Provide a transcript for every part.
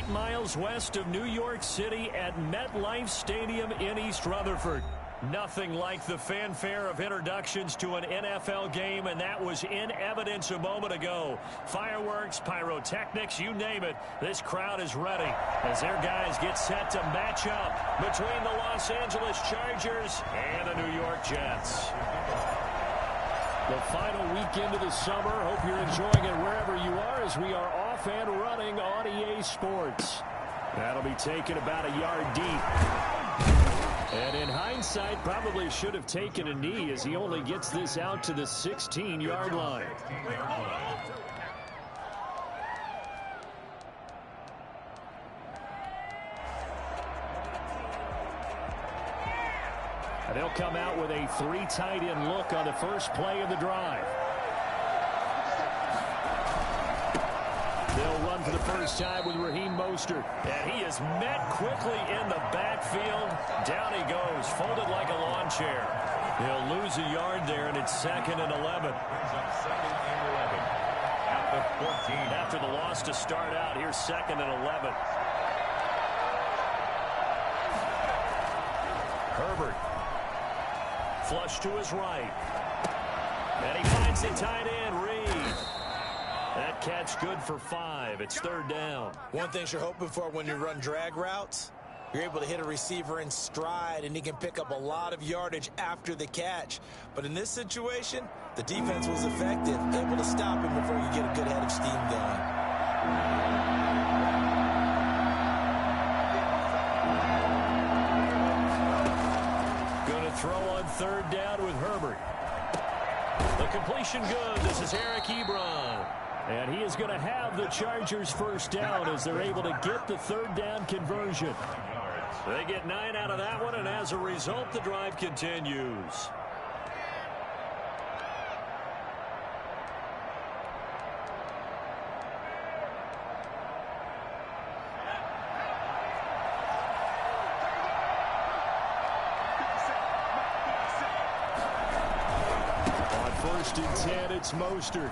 8 miles west of New York City at MetLife Stadium in East Rutherford. Nothing like the fanfare of introductions to an NFL game, and that was in evidence a moment ago. Fireworks, pyrotechnics, you name it. This crowd is ready as their guys get set to match up between the Los Angeles Chargers and the New York Jets. The final weekend of the summer. Hope you're enjoying it wherever you are as we are off and running on EA Sports. That'll be taken about a yard deep. And in hindsight, probably should have taken a knee as he only gets this out to the 16-yard line. And they'll come out with a 3 tight end look on the first play of the drive. They'll run for the first time with Raheem Mostert. And he is met quickly in the backfield. Down he goes, folded like a lawn chair. He'll lose a yard there, and it's 2nd and 11. At the 14. After the loss to start out, here's 2nd and 11. Herbert. Flush to his right. And he finds the tight end, Reed. That catch good for 5. It's 3rd down. One thing you're hoping for when you run drag routes, you're able to hit a receiver in stride, and he can pick up a lot of yardage after the catch. But in this situation, the defense was effective, able to stop him before you get a good head of steam going. Going to throw on 3rd down with Herbert. The completion good. This is Eric Ebron. And he is going to have the Chargers first down as they're able to get the 3rd down conversion. They get 9 out of that one, and as a result, the drive continues. On 1st and 10, it's Mostert.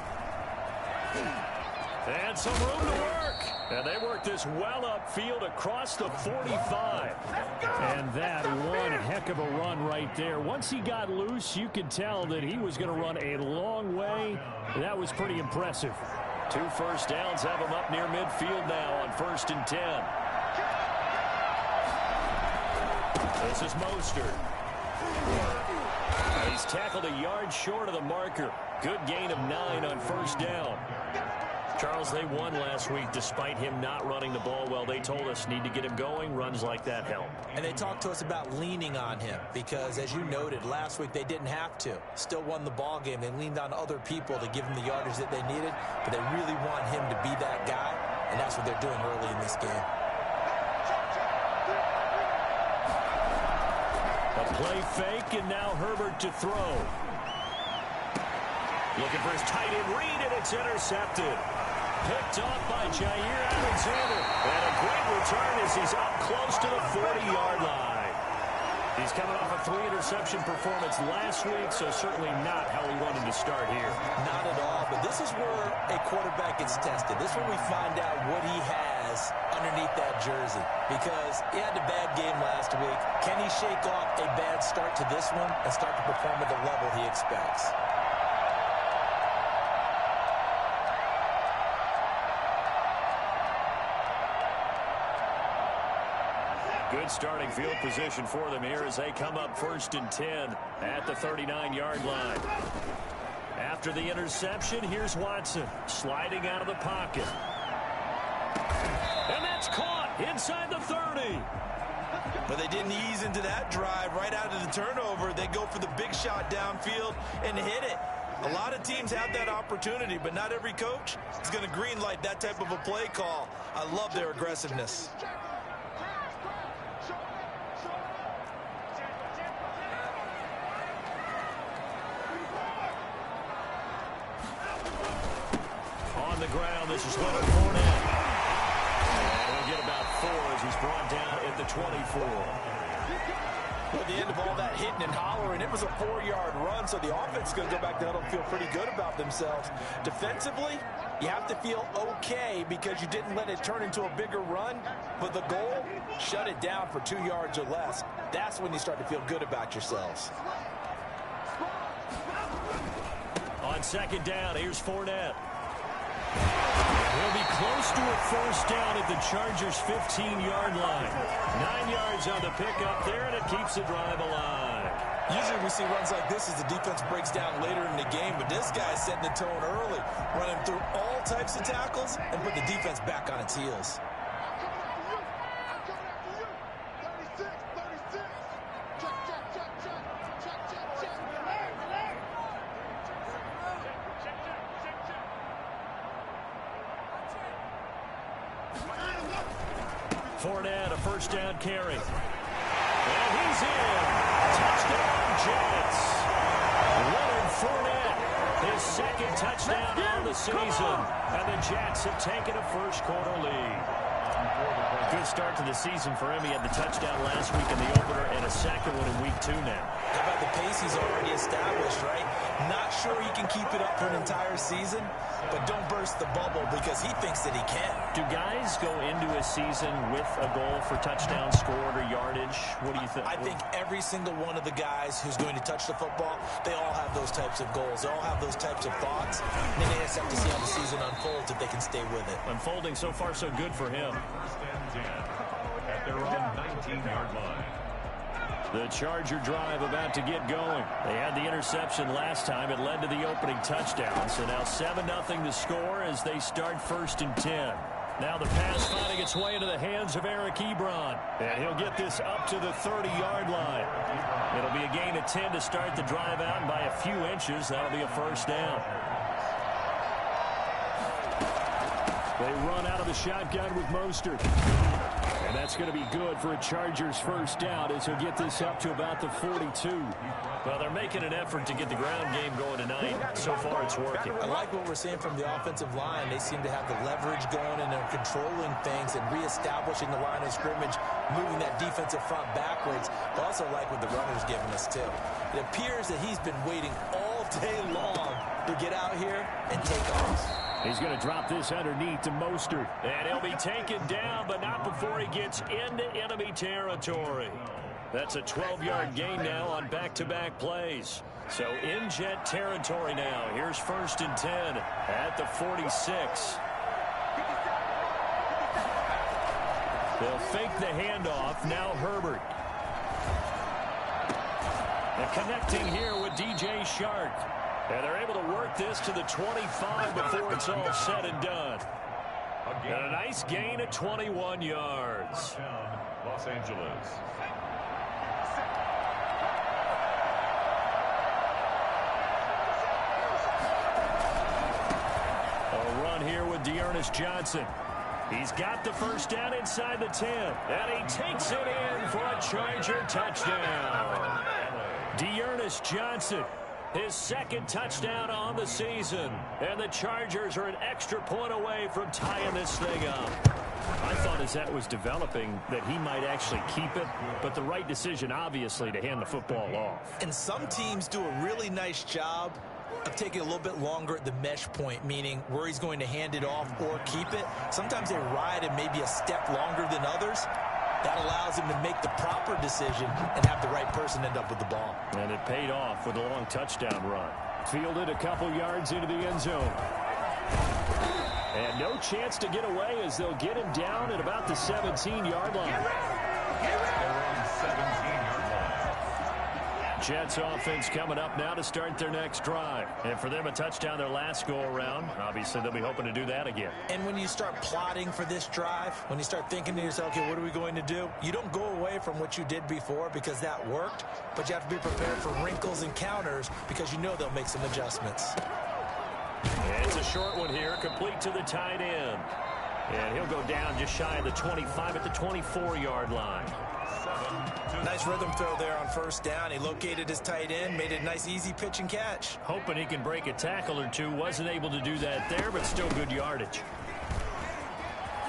And some room to work. And they work this well upfield across the 45. And that one heck of a run right there. Once he got loose, you could tell that he was going to run a long way. That was pretty impressive. 2 first downs have him up near midfield now on 1st and 10. This is Mostert. He's tackled a yard short of the marker. Good gain of 9 on 1st down. Charles, they won last week despite him not running the ball well. They told us need to get him going. Runs like that help. And they talked to us about leaning on him because, as you noted, last week they didn't have to. Still won the ball game. They leaned on other people to give him the yardage that they needed, but they really want him to be that guy, and that's what they're doing early in this game. A play fake, and now Herbert to throw. Looking for his tight end read, and it's intercepted. Picked off by Jair Alexander. And a great return as he's up close to the 40-yard line. He's coming off a 3-interception performance last week, so certainly not how he wanted to start here. Not at all, but this is where a quarterback gets tested. This is where we find out what he has underneath that jersey. Because he had a bad game last week. Can he shake off a bad start to this one and start to perform at the level he expects? Good starting field position for them here as they come up 1st and 10 at the 39-yard line. After the interception, here's Watson sliding out of the pocket. And that's caught inside the 30. But they didn't ease into that drive right out of the turnover. They go for the big shot downfield and hit it. A lot of teams have that opportunity, but not every coach is going to green light that type of a play call. I love their aggressiveness. On the ground, this is Leonard Fournette. And he'll get about 4 as he's brought down at the 24. At the end of all that hitting and hollering, it was a 4-yard run, so the offense is going to go back to huddle and feel pretty good about themselves. Defensively, you have to feel okay because you didn't let it turn into a bigger run, but the goal, shut it down for 2 yards or less. That's when you start to feel good about yourselves. On second down, here's Fournette. Will be close to a first down at the Chargers' 15-yard line. 9 yards on the pickup there, and it keeps the drive alive. Usually we see runs like this as the defense breaks down later in the game, but this guy's setting the tone early, running through all types of tackles and put the defense back on its heels. Fournette, a first down carry. And he's in. Touchdown, Jets. Leonard Fournette, his second touchdown on the season. And the Jets have taken a first-quarter lead. Good start to the season for him. He had the touchdown last week in the opener and a second one in week 2 now. How about the pace he's already established, right? Not sure he can keep it up for an entire season, but don't burst the bubble because he thinks that he can. Do guys go into a season with a goal for touchdown scored or yardage? What do you think? I think every single one of the guys who's going to touch the football, they all have those types of goals. They all have those types of thoughts. And then they just have to see how the season unfolds if they can stay with it. Unfolding so far so good for him. At their own 19-yard line. The Charger drive about to get going. They had the interception last time. It led to the opening touchdown. So now 7-0 the score as they start first and 10. Now the pass finding its way into the hands of Eric Ebron. And he'll get this up to the 30-yard line. It'll be a gain of 10 to start the drive out, and by a few inches, that'll be a first down. They run out of the shotgun with Mostert. And that's going to be good for a Chargers first down as he'll get this up to about the 42. Well, they're making an effort to get the ground game going tonight. So far, it's working. I like what we're seeing from the offensive line. They seem to have the leverage going, and they're controlling things and reestablishing the line of scrimmage, moving that defensive front backwards. I also like what the runner's giving us, too. It appears that he's been waiting all day long to get out here and take off. He's going to drop this underneath to Mostert. And he'll be taken down, but not before he gets into enemy territory. That's a 12-yard gain now on back-to-back plays. So in Jet territory now. Here's first and 10 at the 46. They'll fake the handoff. Now Herbert. And connecting here with DJ Shark. And they're able to work this to the 25 before it's all said and done. And a nice gain of 21 yards. Los Angeles. A run here with Dearness Johnson. He's got the first down inside the 10. And he takes it in for a Charger touchdown. Dearness Johnson. His second touchdown on the season. And the Chargers are an extra point away from tying this thing up. I thought as that was developing that he might actually keep it, but the right decision, obviously, to hand the football off. And some teams do a really nice job of taking a little bit longer at the mesh point, meaning where he's going to hand it off or keep it. Sometimes they ride it maybe a step longer than others. That allows him to make the proper decision and have the right person end up with the ball. And it paid off with a long touchdown run. Fielded a couple yards into the end zone. And no chance to get away as they'll get him down at about the 17-yard line. Around 17-yard line. Jets offense coming up now to start their next drive. And for them, a touchdown their last go-around. Obviously, they'll be hoping to do that again. And when you start plotting for this drive, when you start thinking to yourself, okay, what are we going to do? You don't go away from what you did before because that worked, but you have to be prepared for wrinkles and counters because you know they'll make some adjustments. And it's a short one here, complete to the tight end. And he'll go down just shy of the 25 at the 24-yard line. Nice rhythm throw there on first down. He located his tight end, made it a nice easy pitch and catch. Hoping he can break a tackle or two. Wasn't able to do that there, but still good yardage.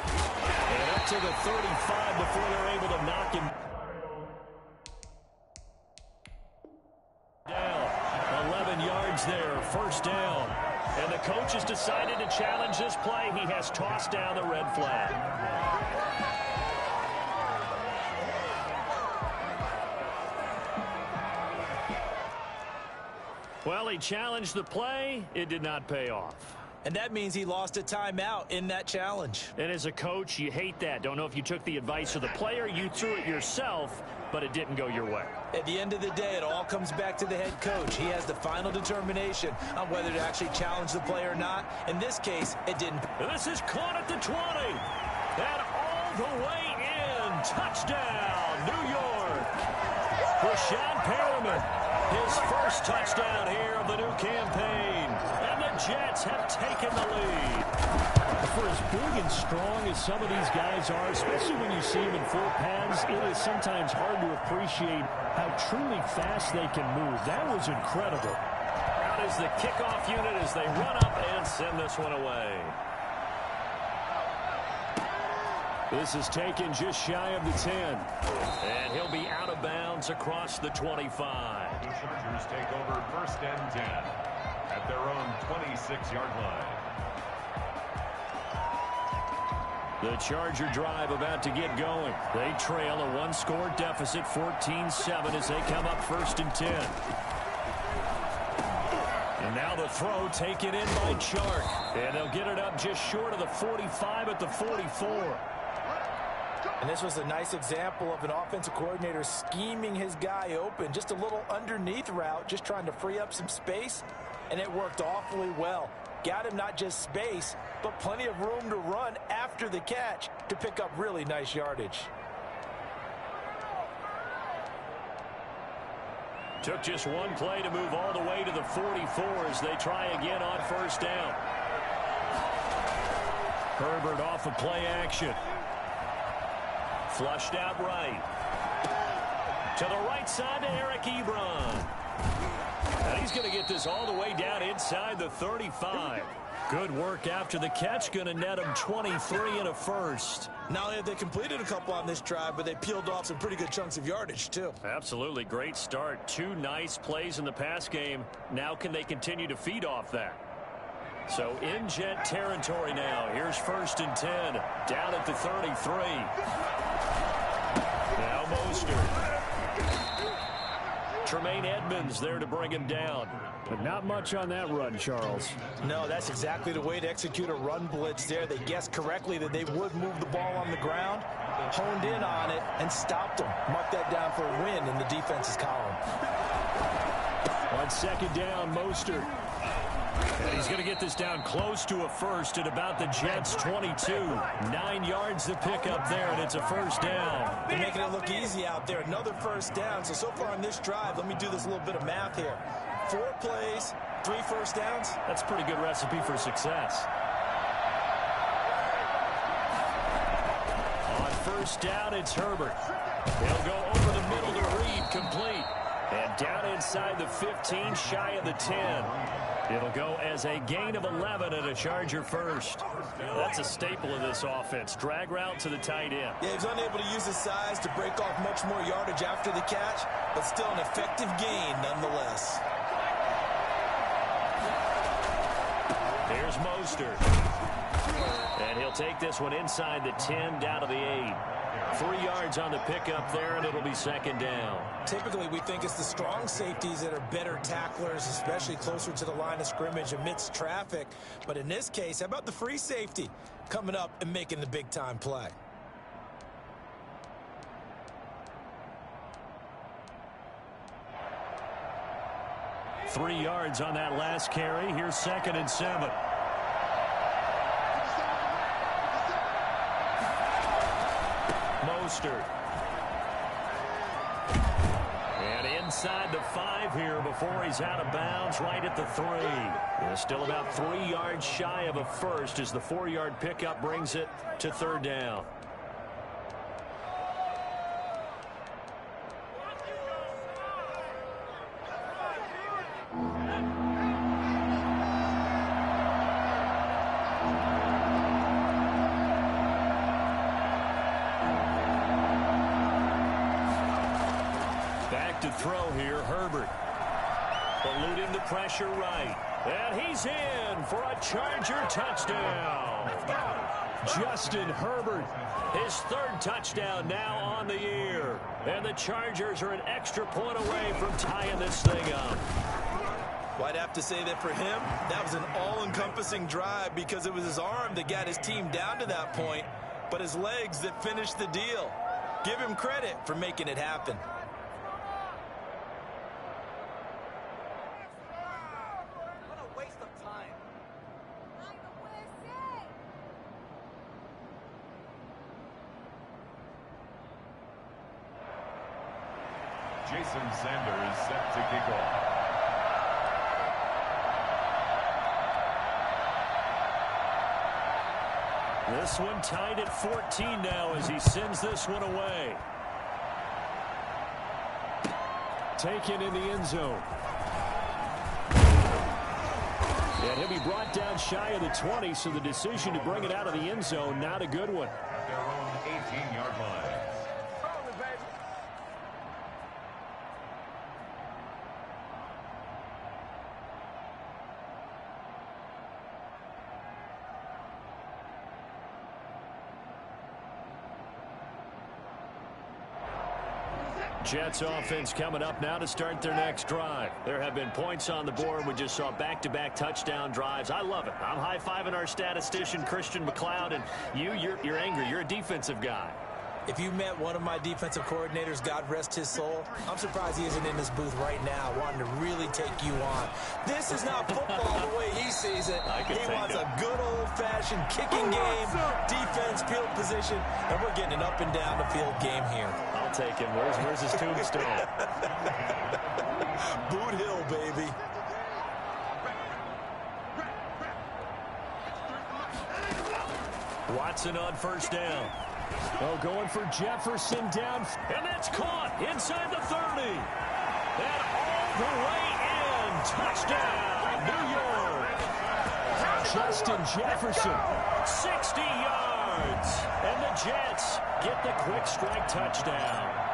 And up to the 35 before they're able to knock him. yards there, first down. And the coach has decided to challenge this play. He has tossed down the red flag. Well, he challenged the play. It did not pay off. And that means he lost a timeout in that challenge. And as a coach, you hate that. Don't know if you took the advice of the player, you threw it yourself, but it didn't go your way. At the end of the day, it all comes back to the head coach. He has the final determination on whether to actually challenge the play or not. In this case, it didn't. This is caught at the 20. And all the way in. Touchdown, New York. Rashawn Perriman, his first touchdown here of the new campaign. And the Jets have taken the lead. For as big and strong as some of these guys are, especially when you see them in full pads, it is sometimes hard to appreciate how truly fast they can move. That was incredible. Out is the kickoff unit as they run up and send this one away. This is taken just shy of the 10. And he'll be out of bounds across the 25. The Chargers take over first and 10 at their own 26-yard line. The Charger drive about to get going. They trail a one-score deficit, 14-7, as they come up first and 10. And now the throw taken in by Chark. And they'll get it up just short of the 45 at the 44. And this was a nice example of an offensive coordinator scheming his guy open. Just a little underneath route, just trying to free up some space. And it worked awfully well. Got him not just space, but plenty of room to run after the catch to pick up really nice yardage. Took just one play to move all the way to the 44 as they try again on first down. Herbert off of play action. Flushed out right. To the right side to Eric Ebron. And he's going to get this all the way down inside the 35. Good work after the catch. Going to net him 23 and a first. Not only have they completed a couple on this drive, but they peeled off some pretty good chunks of yardage, too. Absolutely. Great start. Two nice plays in the pass game. Now can they continue to feed off that? So in Jet territory now. Here's first and 10. Down at the 33. Now Mostert. Tremaine Edmonds there to bring him down. But not much on that run, Charles. No, that's exactly the way to execute a run blitz there. They guessed correctly that they would move the ball on the ground, honed in on it, and stopped them. Mark that down for a win in the defense's column. On second down, Mostert. And he's going to get this down close to a first at about the Jets' 22. 9 yards to pick up there, and it's a first down. They're making it look easy out there. Another first down. So far on this drive, let me do this little bit of math here. 4 plays, 3 first downs. That's a pretty good recipe for success. On first down, it's Herbert. He'll go over the middle to Reed, complete. And down inside the 15, shy of the 10. It'll go as a gain of 11 and a Charger first. That's a staple of this offense. Drag route to the tight end. Yeah, he's unable to use his size to break off much more yardage after the catch, but still an effective gain nonetheless. Here's Mostert. And he'll take this one inside the 10, down to the 8. 3 yards on the pickup there, and it'll be second down. Typically, we think it's the strong safeties that are better tacklers, especially closer to the line of scrimmage amidst traffic. But in this case, how about the free safety coming up and making the big-time play? Three yards on that last carry. Here's second and 7. Mostert. And inside the 5 here before he's out of bounds, right at the 3. And still about 3 yards shy of a first as the 4-yard pickup brings it to third down. To throw here, Herbert. Eluding the pressure right. And he's in for a Charger touchdown. Justin Herbert, his third touchdown now on the year. And the Chargers are an extra point away from tying this thing up. Well, I'd have to say that for him, that was an all-encompassing drive because it was his arm that got his team down to that point, but his legs that finished the deal. Give him credit for making it happen. What a waste of time. Jason Sanders set to kick off. This one tied at 14 now as he sends this one away. Taken in the end zone. And he'll be brought down shy of the 20, so the decision to bring it out of the end zone, not a good one. At their own 18-yard line. Jets offense coming up now to start their next drive. There have been points on the board. We just saw back-to-back touchdown drives. I love it. I'm high-fiving our statistician, Christian McLeod, and you're angry. You're a defensive guy. If you met one of my defensive coordinators, God rest his soul, I'm surprised he isn't in this booth right now wanting to really take you on. This is not football the way he sees it. He wants a good old-fashioned kicking game, defense, field position, and we're getting an up-and-down-the-field game here. I'll take him. Where's his tombstone? Boot Hill, baby. Watson on first down. Oh, going for Jefferson down. And that's caught inside the 30. And all the way in. Touchdown, New York. Justin Jefferson, 60 yards. And the Jets get the quick strike touchdown.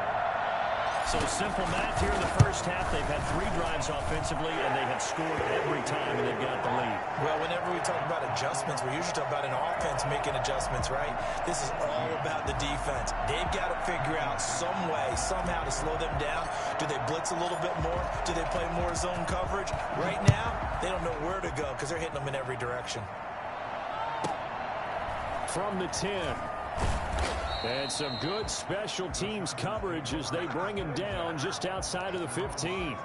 So simple math here in the first half. They've had 3 drives offensively, and they have scored every time, and they've got the lead. Well, whenever we talk about adjustments, we usually talk about an offense making adjustments, right? This is all about the defense. They've got to figure out some way, somehow to slow them down. Do they blitz a little bit more? Do they play more zone coverage? Right now, they don't know where to go because they're hitting them in every direction. From the 10. And some good special teams coverage as they bring him down just outside of the 15.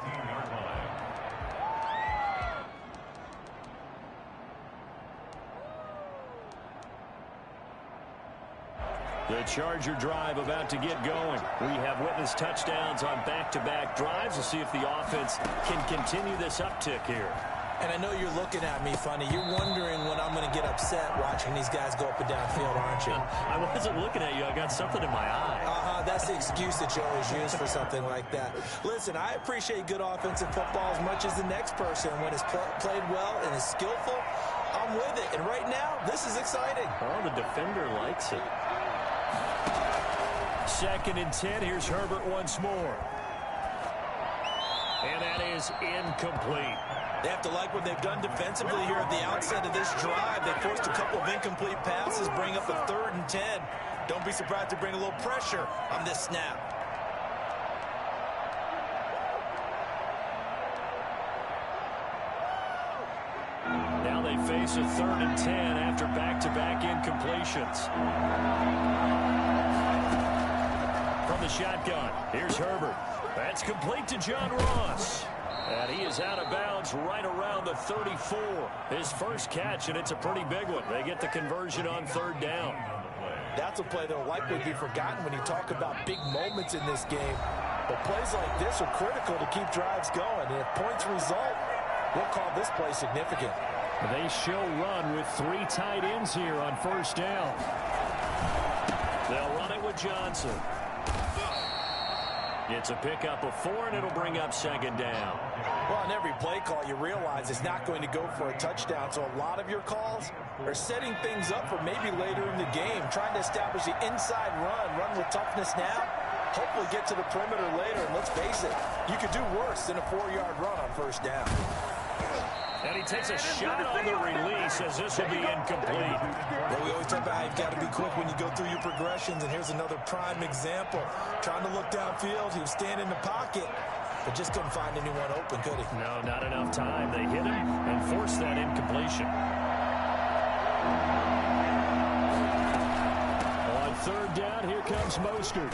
The Charger drive about to get going. We have witnessed touchdowns on back-to-back drives. We'll see if the offense can continue this uptick here. And I know you're looking at me funny. You're wondering when I'm going to get upset watching these guys go up and down field, aren't you? I wasn't looking at you. I got something in my eye. That's the excuse that you always use for something like that. Listen, I appreciate good offensive football as much as the next person. When it's played well and is skillful, I'm with it. And right now, this is exciting. Oh, the defender likes it. 2nd and 10. Here's Herbert once more. And that is incomplete. They have to like what they've done defensively here at the outset of this drive. They forced a couple of incomplete passes, bring up a 3rd and 10. Don't be surprised to bring a little pressure on this snap. Now they face a 3rd and 10 after back-to-back incompletions. From the shotgun, here's Herbert. That's complete to John Ross. And he is out of bounds right around the 34. His first catch, and it's a pretty big one. They get the conversion on 3rd down. That's a play that will likely be forgotten when you talk about big moments in this game. But plays like this are critical to keep drives going. And if points result, we'll call this play significant. They show run with 3 tight ends here on 1st down. They'll run it with Johnson. It's a pickup of 4, and it'll bring up 2nd down. Well, on every play call, you realize it's not going to go for a touchdown. So a lot of your calls are setting things up for maybe later in the game, trying to establish the inside run with toughness now, hopefully get to the perimeter later. And let's face it, You could do worse than a 4-yard run on first down. And he takes a shot on the release as this will be incomplete. Well, we always talk about how you've got to be quick when you go through your progressions, and here's another prime example. Trying to look downfield, he was standing in the pocket, but just couldn't find anyone open, could he? No, not enough time. They hit him and forced that incompletion. On third down, here comes Mostert.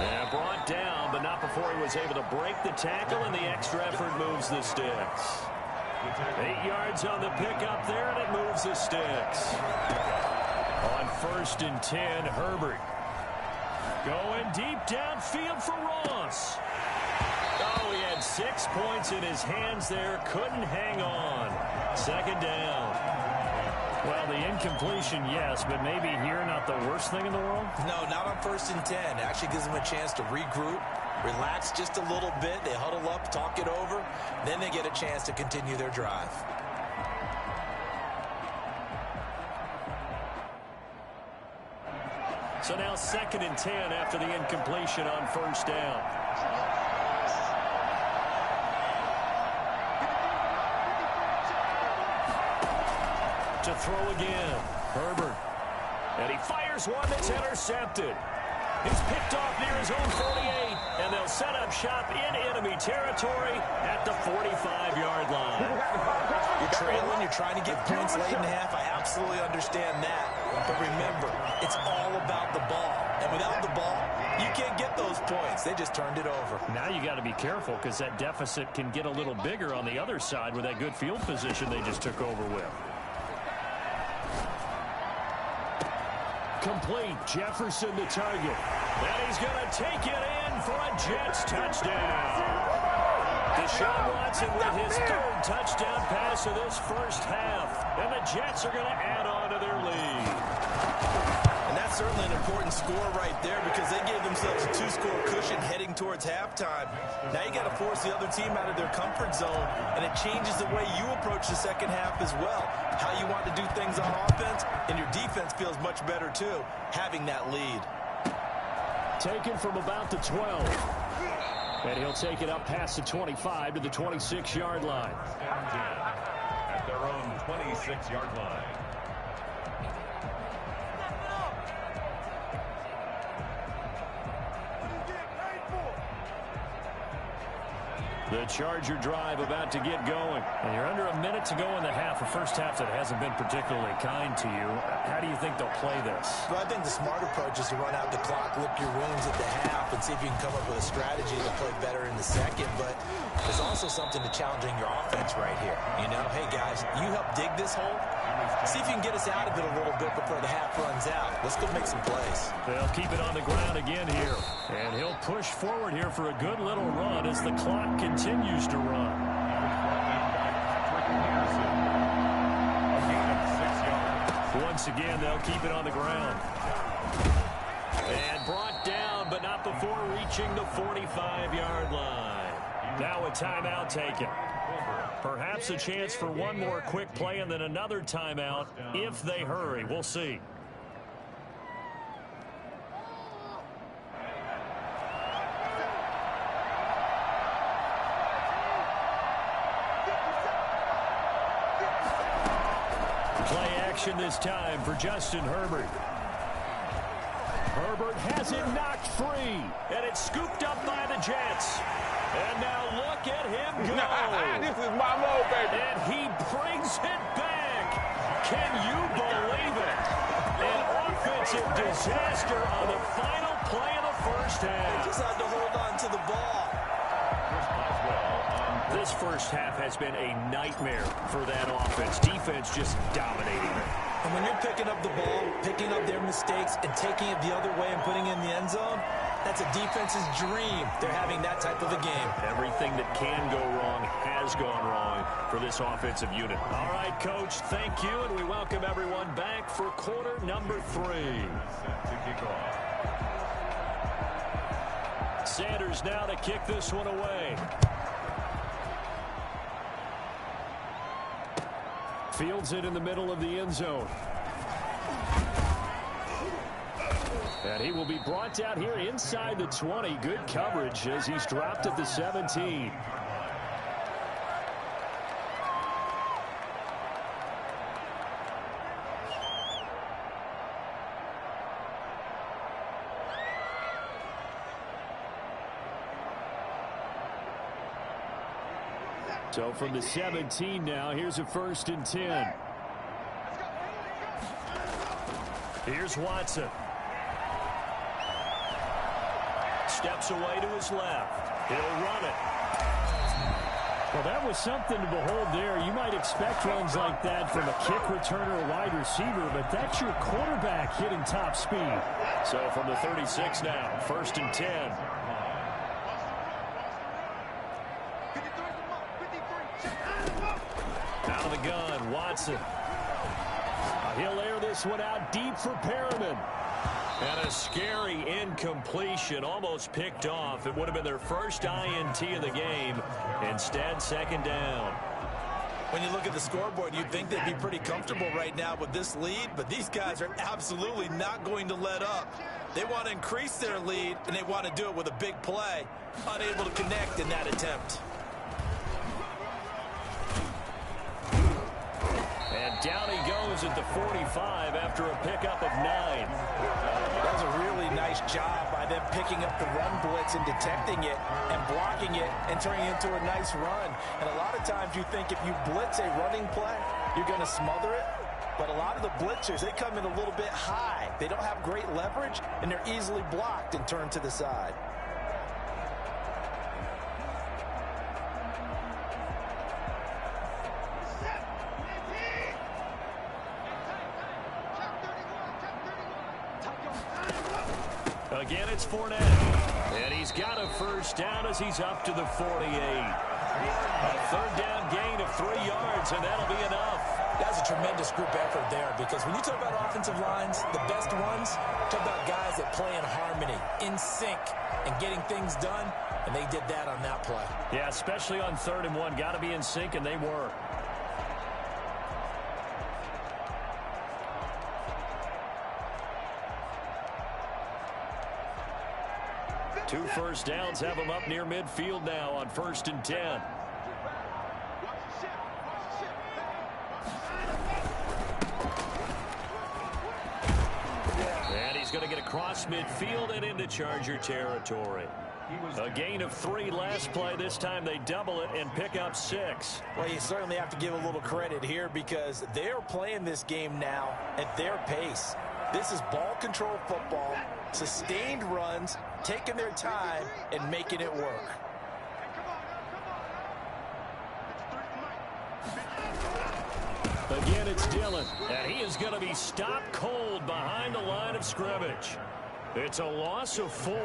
And brought down, but not before he was able to break the tackle, and the extra effort moves the sticks. 8 yards on the pickup there, and it moves the sticks. On 1st and 10, Herbert. Going deep downfield for Ross. Oh, he had 6 points in his hands there. Couldn't hang on. 2nd down. Well, the incompletion, yes, but maybe here not the worst thing in the world? No, not on 1st and 10. It actually gives them a chance to regroup, relax just a little bit. They huddle up, talk it over. Then they get a chance to continue their drive. So now 2nd and 10 after the incompletion on 1st down. To throw again, Herbert. And he fires one that's intercepted. He's picked off near his own 48, and they'll set up shop in enemy territory at the 45-yard line. You're trailing, you're trying to get points late in the half. I absolutely understand that. But remember, it's all about the ball. And without the ball, you can't get those points. They just turned it over. Now you got to be careful because that deficit can get a little bigger on the other side with that good field position they just took over with. Complete. Jefferson the target. And he's going to take it in for a Jets touchdown. Deshaun Watson with his 3rd touchdown pass of this first half. And the Jets are going to add on to their lead. And that's certainly an important score right there because they gave themselves a 2-score cushion heading towards halftime. Now you got to force the other team out of their comfort zone, and it changes the way you approach the second half as well. How you want to do things on offense, and your defense feels much better too, having that lead. Taken from about the 12. And he'll take it up past the 25 to the 26-yard line. At their own 26-yard line. The Charger drive about to get going. And you're under a minute to go in the half. A first half that hasn't been particularly kind to you. How do you think they'll play this? Well, I think the smart approach is to run out the clock, lick your wounds at the half, and see if you can come up with a strategy to play better in the second. But there's also something to challenging your offense right here. You know, hey, guys, you help dig this hole. See if you can get us out of it a little bit before the half runs out. Let's go make some plays. They'll keep it on the ground again here. And he'll push forward here for a good little run as the clock continues to run. Once again, they'll keep it on the ground. And brought down, but not before reaching the 45-yard line. Now a timeout taken. Perhaps a chance for one more quick play and then another timeout if they hurry. We'll see. Play action this time for Justin Herbert. Herbert has it knocked free, and it's scooped up by the Jets. And now look at him go. This is my mode, baby. And he brings it back. Can you believe it? An offensive disaster on the final play of the first half. They just had to hold on to the ball. This first half has been a nightmare for that offense. Defense just dominating it. And when you're picking up the ball, picking up their mistakes, and taking it the other way and putting it in the end zone, that's a defense's dream. They're having that type of a game. Everything that can go wrong has gone wrong for this offensive unit. All right, Coach, thank you, and we welcome everyone back for quarter number 3. Sanders now to kick this one away. Fields it in the middle of the end zone. And he will be brought down here inside the 20. Good coverage as he's dropped at the 17. So from the 17 now, here's a 1st and 10. Here's Watson. Steps away to his left. He'll run it. Well, that was something to behold there. You might expect runs like that from a kick returner or wide receiver, but that's your quarterback hitting top speed. So from the 36 now, 1st and 10. Out of the gun, Watson. He'll air this one out deep for Perriman. And a scary incompletion, almost picked off. It would have been their first INT of the game. Instead, 2nd down. When you look at the scoreboard, you'd think they'd be pretty comfortable right now with this lead, but these guys are absolutely not going to let up. They want to increase their lead, and they want to do it with a big play. Unable to connect in that attempt. And down he goes at the 45 after a pickup of 9. That was a really nice job by them picking up the run blitz and detecting it and blocking it and turning it into a nice run. And a lot of times you think if you blitz a running play, you're going to smother it. But a lot of the blitzers, they come in a little bit high. They don't have great leverage, and they're easily blocked and turned to the side. Again, it's Fournette. And he's got a 1st down as he's up to the 48. A 3rd down gain of 3 yards, and that'll be enough. That's a tremendous group effort there, because when you talk about offensive lines, the best ones, talk about guys that play in harmony, in sync, and getting things done, and they did that on that play. Yeah, especially on 3rd and 1. Got to be in sync, and they were. Two 1st downs have them up near midfield now on 1st and 10. And he's going to get across midfield and into Charger territory. A gain of 3 last play. This time they double it and pick up 6. Well, you certainly have to give a little credit here because they're playing this game now at their pace. This is ball control football, sustained runs, taking their time and making it work. Again, it's Dillon, and he is going to be stopped cold behind the line of scrimmage. It's a loss of 4.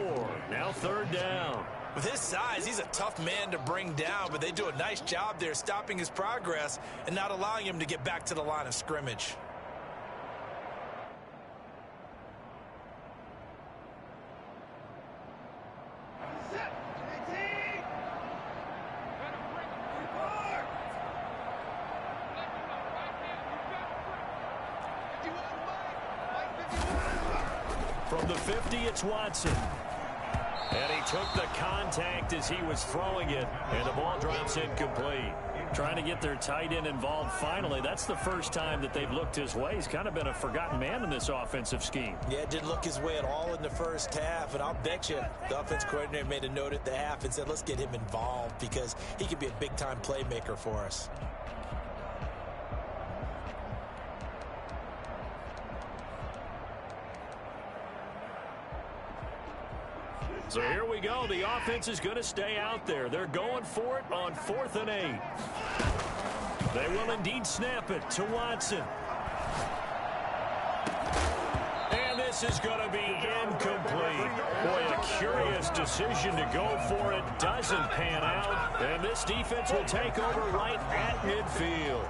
Now 3rd down. With his size, he's a tough man to bring down, but they do a nice job there stopping his progress and not allowing him to get back to the line of scrimmage. From the 50, it's Watson. And he took the contact as he was throwing it, and the ball drops incomplete. Trying to get their tight end involved finally. That's the first time that they've looked his way. He's kind of been a forgotten man in this offensive scheme. Yeah, it didn't look his way at all in the first half, and I'll bet you the offense coordinator made a note at the half and said, let's get him involved because he could be a big-time playmaker for us. So here we go. The offense is going to stay out there. They're going for it on 4th and 8. They will indeed snap it to Watson. And this is going to be incomplete. Boy, a curious decision to go for it. Doesn't pan out. And this defense will take over right at midfield.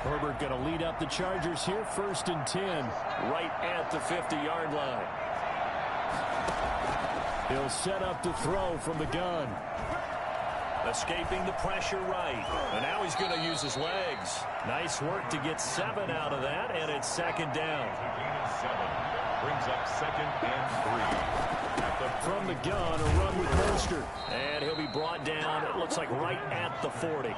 Herbert going to lead up the Chargers here, 1st and 10, right at the 50-yard line. He'll set up to throw from the gun. Escaping the pressure right. And now he's going to use his legs. Nice work to get 7 out of that, and it's second down. Brings up 2nd and 3. From the gun, a run with Mostert. And he'll be brought down, it looks like right at the 40.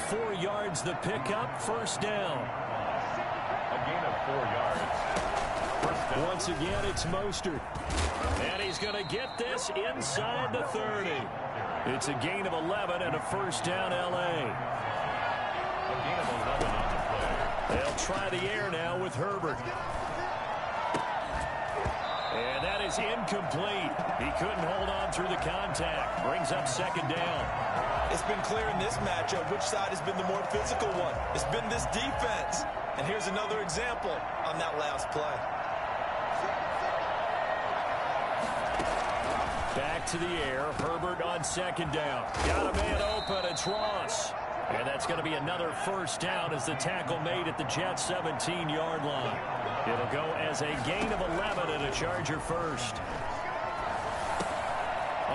4 yards the pickup, first down. A gain of 4 yards. First down. Once again, it's Mostert. And he's going to get this inside the 30. It's a gain of 11 and a first down, L.A. A gain of 11 on the play. They'll try the air now with Herbert. And that is incomplete. He couldn't hold on through the contact. Brings up second down. It's been clear in this matchup which side has been the more physical one. It's been this defense. And here's another example on that last play. Back to the air. Herbert on second down. Got a man open. It's Ross. And that's going to be another first down as the tackle made at the Jets' 17-yard line. It'll go as a gain of 11 and a Charger first.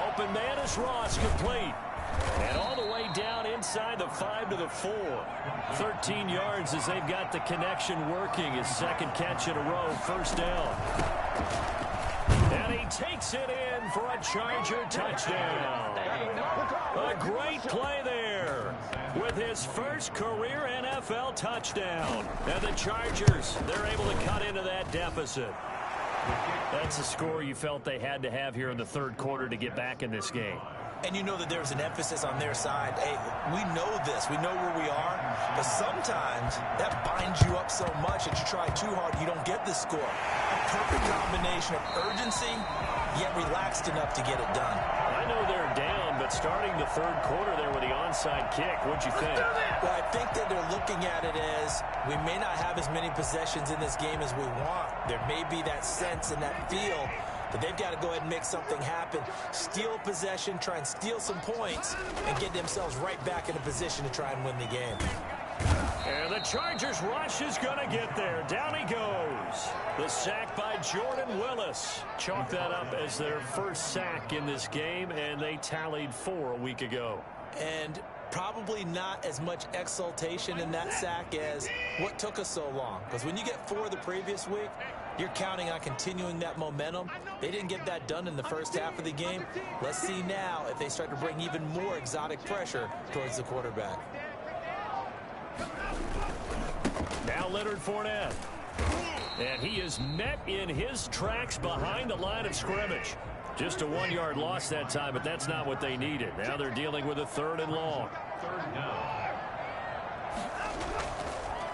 Open man is Ross, complete. And all the way down inside the 5 to the 4. 13 yards as they've got the connection working. His second catch in a row, first down. And he takes it in for a Charger touchdown. A great play there with his first career NFL touchdown. And the Chargers, they're able to cut into that deficit. That's a score you felt they had to have here in the third quarter to get back in this game. And you know that there's an emphasis on their side. Hey, we know this. We know where we are. But sometimes that binds you up so much that you try too hard, you don't get the score. A perfect combination of urgency, yet relaxed enough to get it done. I know they're down, but starting the third quarter there with the onside kick, what'd you think? Well, I think that they're looking at it as we may not have as many possessions in this game as we want. There may be that sense and that feel but they've got to go ahead and make something happen. Steal possession, try and steal some points, and get themselves right back in a position to try and win the game. And the Chargers rush is going to get there. Down he goes. The sack by Jordan Willis. Chalk that up as their first sack in this game, and they tallied 4 a week ago. And probably not as much exultation in that sack as what took us so long. Because when you get 4 the previous week, you're counting on continuing that momentum. They didn't get that done in the first half of the game. Let's see now if they start to bring even more exotic pressure towards the quarterback. Now Leonard Fournette. And he is met in his tracks behind the line of scrimmage. Just a 1-yard loss that time, but that's not what they needed. Now they're dealing with a 3rd and long.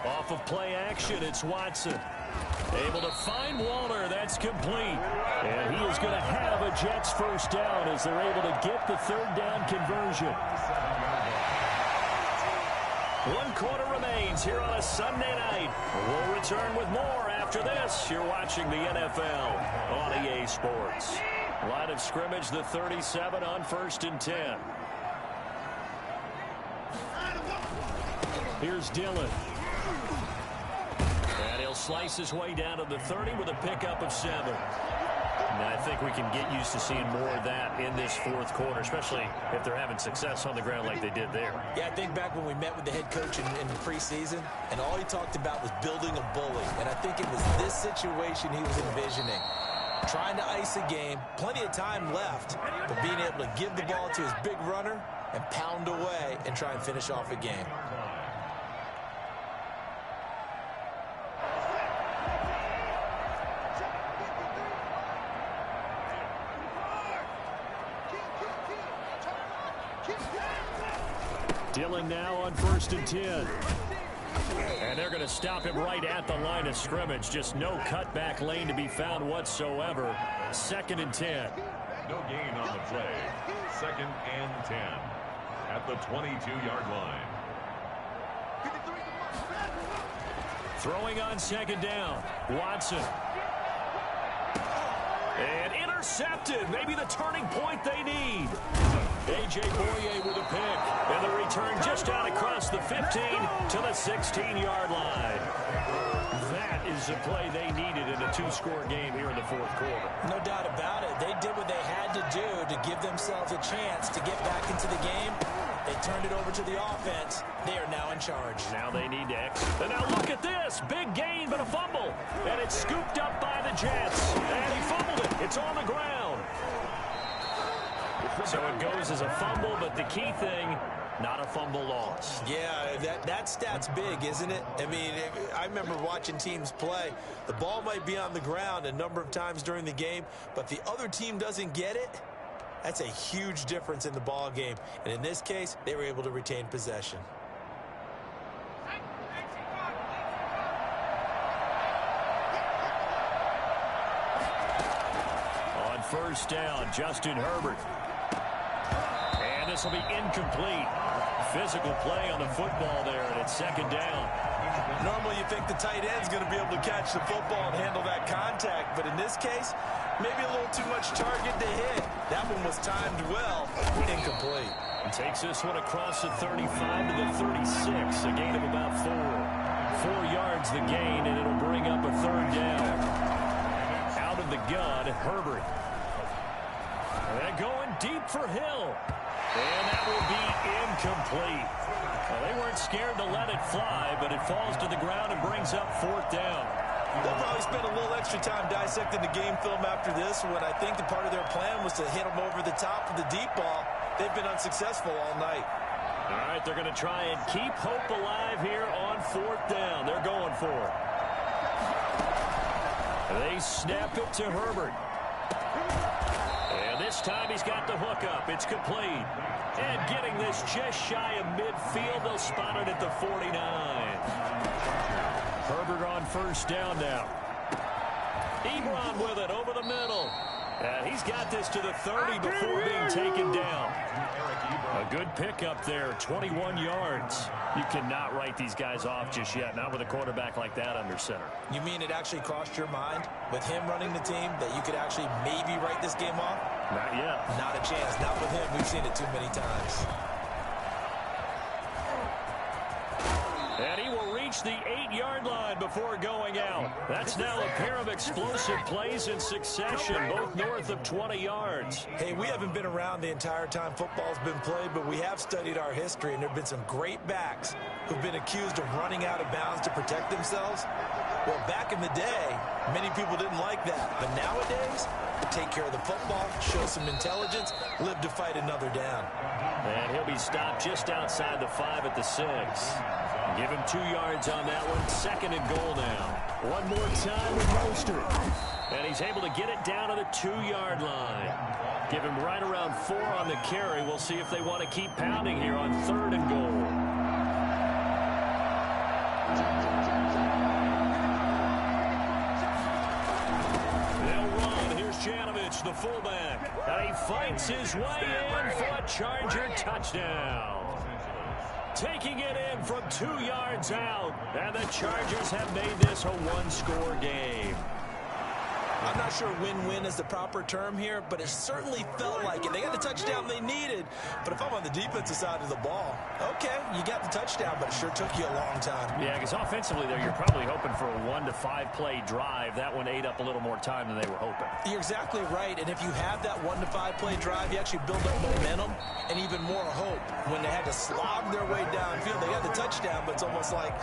Off of play action, it's Watson. Able to find Waller. That's complete. And he is going to have a Jets first down as they're able to get the 3rd down conversion. 1 quarter remains here on a Sunday night. We'll return with more after this. You're watching the NFL on EA Sports. Line of scrimmage, the 37 on 1st and 10. Here's Dillon. And he'll slice his way down to the 30 with a pickup of 7. And I think we can get used to seeing more of that in this 4th quarter, especially if they're having success on the ground like they did there. Yeah, I think back when we met with the head coach in the preseason, and all he talked about was building a bully. And I think it was this situation he was envisioning. Trying to ice a game, plenty of time left, but being able to give the ball to his big runner and pound away and try and finish off a game. Dillon now on 1st and 10. And they're going to stop him right at the line of scrimmage. Just no cutback lane to be found whatsoever. 2nd and 10. No gain on the play. 2nd and 10 at the 22-yard line. Throwing on 2nd down. Watson. And intercepted. Maybe the turning point they need. A.J. Boye with a pick. And the return just out across the 15 to the 16-yard line. That is the play they needed in a 2-score game here in the 4th quarter. No doubt about it. They did what they had to do to give themselves a chance to get back into the game. They turned it over to the offense. They are now in charge. Now they need to exit. And now look at this. Big gain, but a fumble. And it's scooped up by the Jets. And he fumbled it. It's on the ground. So it goes as a fumble, but the key thing, not a fumble loss. Yeah, that stat's big, isn't it? I mean, I remember watching teams play. The ball might be on the ground a number of times during the game, but the other team doesn't get it. That's a huge difference in the ball game. And in this case, they were able to retain possession. On first down, Justin Herbert. And this will be incomplete. Physical play on the football there, and it's second down. Normally you think the tight end's going to be able to catch the football and handle that contact, but in this case, maybe a little too much target to hit. That one was timed well, incomplete. He takes this one across the 35 to the 36, a gain of about 4. 4 yards the gain, and it'll bring up a third down. Out of the gun, Herbert. And going deep for Hill. And that will be incomplete. Well, they weren't scared to let it fly, but it falls to the ground and brings up fourth down. They'll probably spend a little extra time dissecting the game film after this when I think the part of their plan was to hit them over the top of the deep ball. They've been unsuccessful all night. All right, they're going to try and keep hope alive here on fourth down. They're going for it. They snap it to Herbert. And this time he's got the hook up. It's complete. And getting this just shy of midfield, they'll spot it at the 49. Herbert on first down now. Ebron with it over the middle. And he's got this to the 30 before being taken down. A good pickup there, 21 yards. You cannot write these guys off just yet, not with a quarterback like that under center. You mean it actually crossed your mind with him running the team that you could actually maybe write this game off? Not yet. Not a chance. Not with him. We've seen it too many times. And he will reach the 8-yard line before going out. That's now a pair of explosive plays in succession, both north of 20 yards. Hey, we haven't been around the entire time football's been played, but we have studied our history, and there have been some great backs who've been accused of running out of bounds to protect themselves. Well, back in the day, many people didn't like that. But nowadays, take care of the football, show some intelligence, live to fight another down. And he'll be stopped just outside the 5 at the 6. Give him 2 yards on that one. Second and goal now. One more time with Mostert. And he's able to get it down to the 2-yard line. Give him right around 4 on the carry. We'll see if they want to keep pounding here on 3rd and goal. Janovich, the fullback, and he fights his way in for a Charger touchdown. Taking it in from 2 yards out, and the Chargers have made this a one-score game. I'm not sure win-win is the proper term here, but it certainly felt like it. They got the touchdown they needed, but if I'm on the defensive side of the ball, okay, you got the touchdown, but it sure took you a long time. Yeah, because offensively there, you're probably hoping for a 1 to 5 play drive. That one ate up a little more time than they were hoping. You're exactly right, and if you have that 1 to 5 play drive, you actually build up momentum and even more hope. When they had to slog their way downfield, they got the touchdown, but it's almost like,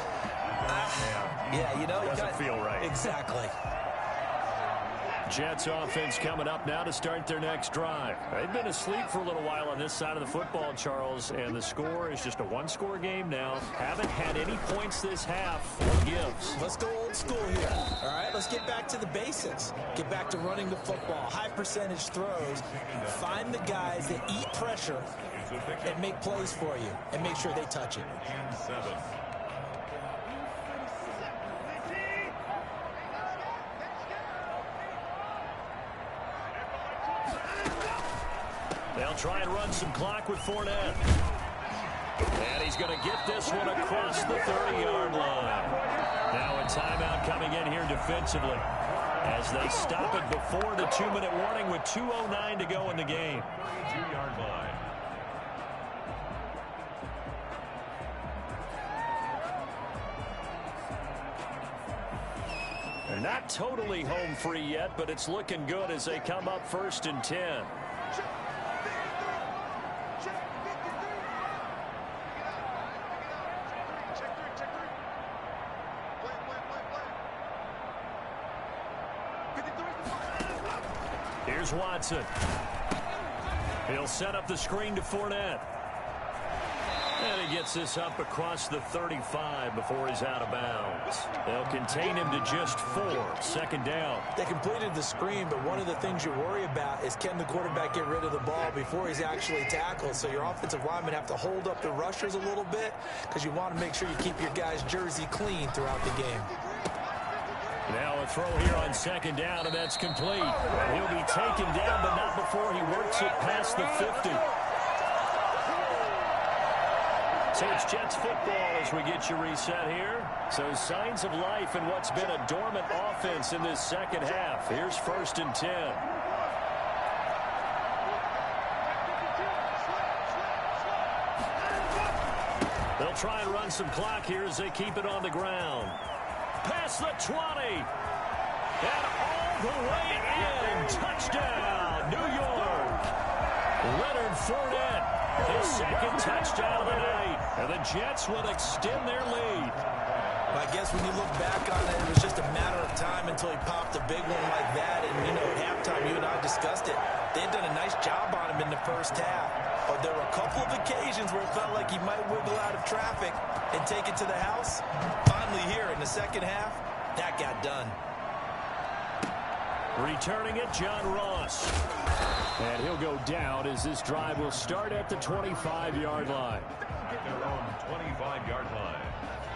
yeah, you know. Doesn't feel right. Exactly. Jets offense coming up now to start their next drive. They've been asleep for a little while on this side of the football, Charles, and the score is just a one-score game now. Haven't had any points this half. What gives? Let's go old school here. All right, let's get back to the basics. Get back to running the football, high percentage throws. Find the guys that eat pressure and make plays for you and make sure they touch it. They'll try and run some clock with Fournette. And he's going to get this one across the 30-yard line. Now a timeout coming in here defensively as they stop it before the 2-minute warning with 2:09 to go in the game. 2-yard line. They're not totally home free yet, but it's looking good as they come up 1st and 10. Here's Watson. He'll set up the screen to Fournette. And he gets this up across the 35 before he's out of bounds. They'll contain him to just 4. 2nd down. They completed the screen, but one of the things you worry about is can the quarterback get rid of the ball before he's actually tackled. So your offensive linemen have to hold up the rushers a little bit because you want to make sure you keep your guy's jersey clean throughout the game. Now a throw here on 2nd down, and that's complete. He'll be taken down, but not before he works it past the 50. So it's Jets football as we get you reset here. So signs of life in what's been a dormant offense in this second half. Here's 1st and 10. They'll try and run some clock here as they keep it on the ground. Past the 20. And all the way in. Touchdown, New York. Leonard Fournette. His 2nd touchdown of the night. And the Jets will extend their lead. I guess when you look back on it, it was just a matter of time until he popped a big one like that. And, you know, at halftime, you and I discussed it. They had done a nice job on him in the first half. But there were a couple of occasions where it felt like he might wiggle out of traffic and take it to the house. Finally here in the second half, that got done. Returning it, John Ross. And he'll go down as this drive will start at the 25-yard line. At their own 25-yard line.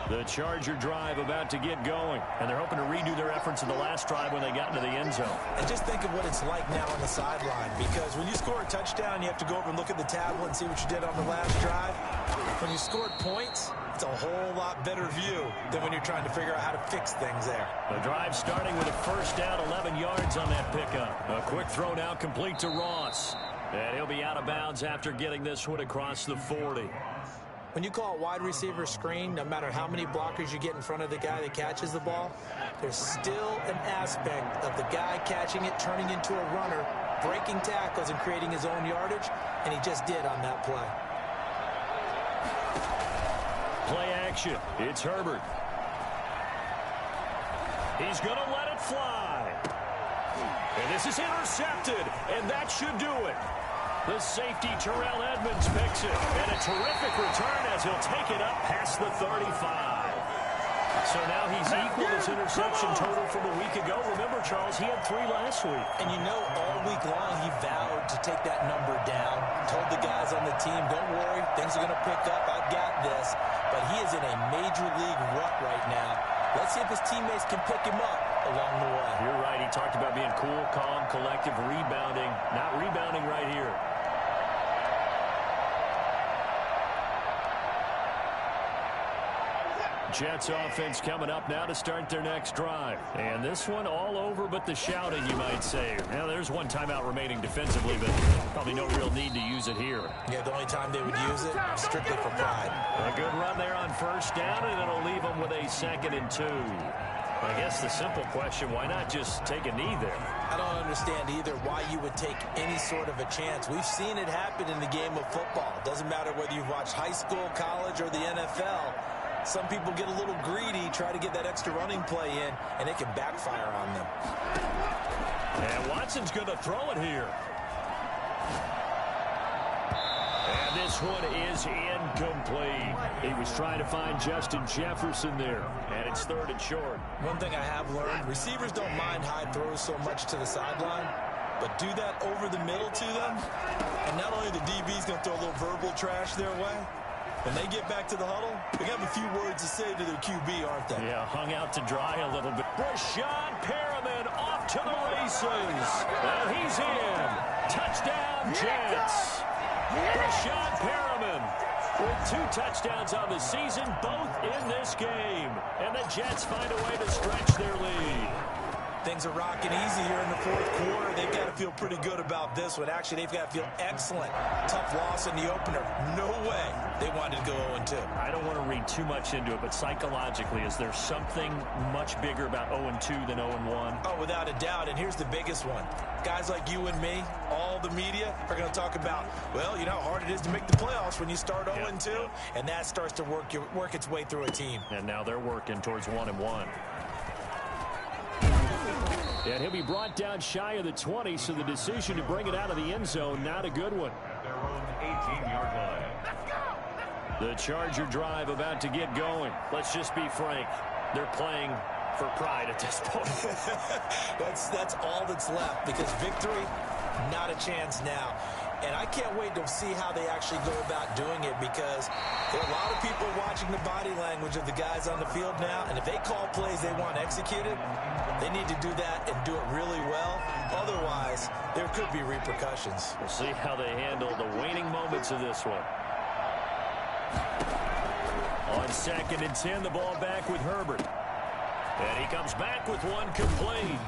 The Charger drive about to get going, and they're hoping to redo their efforts in the last drive when they got into the end zone. And just think of what it's like now on the sideline, because when you score a touchdown, you have to go over and look at the tablet and see what you did on the last drive. When you scored points, it's a whole lot better view than when you're trying to figure out how to fix things there. The drive starting with a 1st down, 11 yards on that pickup. A quick throw now complete to Ross. And he'll be out of bounds after getting this one across the 40. When you call a wide receiver screen, no matter how many blockers you get in front of the guy that catches the ball, there's still an aspect of the guy catching it, turning into a runner, breaking tackles and creating his own yardage, and he just did on that play. Play action. It's Herbert. He's going to let it fly. And this is intercepted, and that should do it. The safety, Terrell Edmonds, picks it. And a terrific return as he'll take it up past the 35. So now he's equaled his interception total from a week ago. Remember, Charles, he had 3 last week. And you know, all week long he vowed to take that number down. Told the guys on the team, don't worry, things are going to pick up. I've got this. But he is in a major league rut right now. Let's see if his teammates can pick him up along the way. You're right. He talked about being cool, calm, collective, rebounding. Not rebounding right here. Jets offense coming up now to start their next drive. And this one all over but the shouting, you might say. Now, there's one timeout remaining defensively, but probably no real need to use it here. Yeah, the only time they would use it, strictly for pride. A good run there on 1st down, and it'll leave them with a 2nd and 2. I guess the simple question, why not just take a knee there? I don't understand either why you would take any sort of a chance. We've seen it happen in the game of football. It doesn't matter whether you've watched high school, college, or the NFL. Some people get a little greedy, try to get that extra running play in, and it can backfire on them. And Watson's going to throw it here. And this one is incomplete. He was trying to find Justin Jefferson there, and it's 3rd and short. One thing I have learned, receivers don't mind high throws so much to the sideline, but do that over the middle to them, and not only the DB's going to throw a little verbal trash their way, when they get back to the huddle, they have a few words to say to their QB, aren't they? Yeah, hung out to dry a little bit. Rashad Perriman off to the races. And he's in. Touchdown, Jets. Rashad Perriman with 2 touchdowns on the season, both in this game. And the Jets find a way to stretch their lead. Things are rocking easy here in the 4th quarter. They've got to feel pretty good about this one. Actually, they've got to feel excellent. Tough loss in the opener. No way they wanted to go 0-2. I don't want to read too much into it, but psychologically, is there something much bigger about 0-2 than 0-1? Oh, without a doubt. And here's the biggest one. Guys like you and me, all the media, are going to talk about, well, you know how hard it is to make the playoffs when you start 0-2, and that starts to work its way through a team. And now they're working towards 1-1. And he'll be brought down shy of the 20, so the decision to bring it out of the end zone, not a good one. At their own 18-yard line. The Charger drive about to get going. Let's just be frank. They're playing for pride at this point. That's all that's left, because victory, not a chance now. And I can't wait to see how they actually go about doing it, because there are a lot of people watching the body language of the guys on the field now, and if they call plays they want executed, they need to do that and do it really well. Otherwise, there could be repercussions. We'll see how they handle the waning moments of this one. On 2nd and 10, the ball back with Herbert. And he comes back with one complete.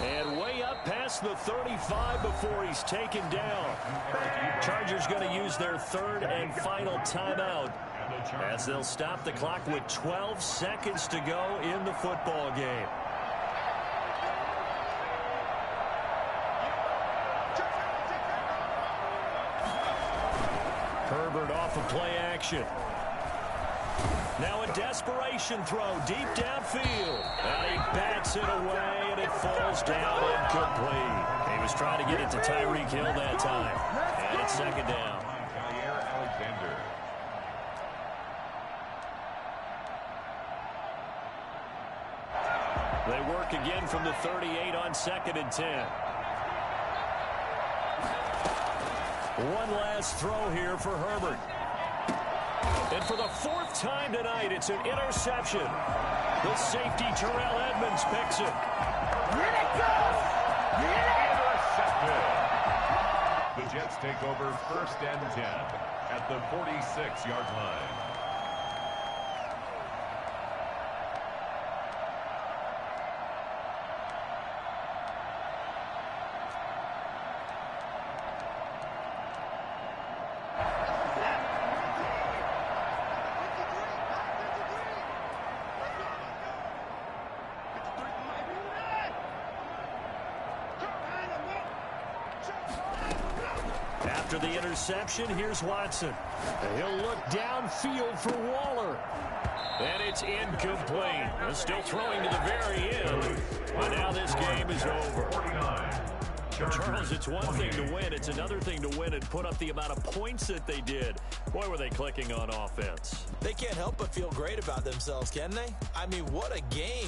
And way up past the 35 before he's taken down. Chargers going to use their 3rd and final timeout, as they'll stop the clock with 12 seconds to go in the football game. Herbert off of play action. Now a desperation throw deep downfield. And he bats it away, and it falls down incomplete. He was trying to get it to Tyreek Hill that time. And it's 2nd down. Alexander. They work again from the 38 on 2nd and 10. One last throw here for Herbert. And for the 4th time tonight, it's an interception. The safety, Terrell Edmonds, picks it. Intercepted. The Jets take over 1st and 10 at the 46-yard line. After the interception, here's Watson. He'll look downfield for Waller. And it's incomplete. Still throwing to the very end. But now this game is over. Charles, it's one thing to win. It's another thing to win and put up the amount of points that they did. Boy, were they clicking on offense. They can't help but feel great about themselves, can they? I mean, what a game.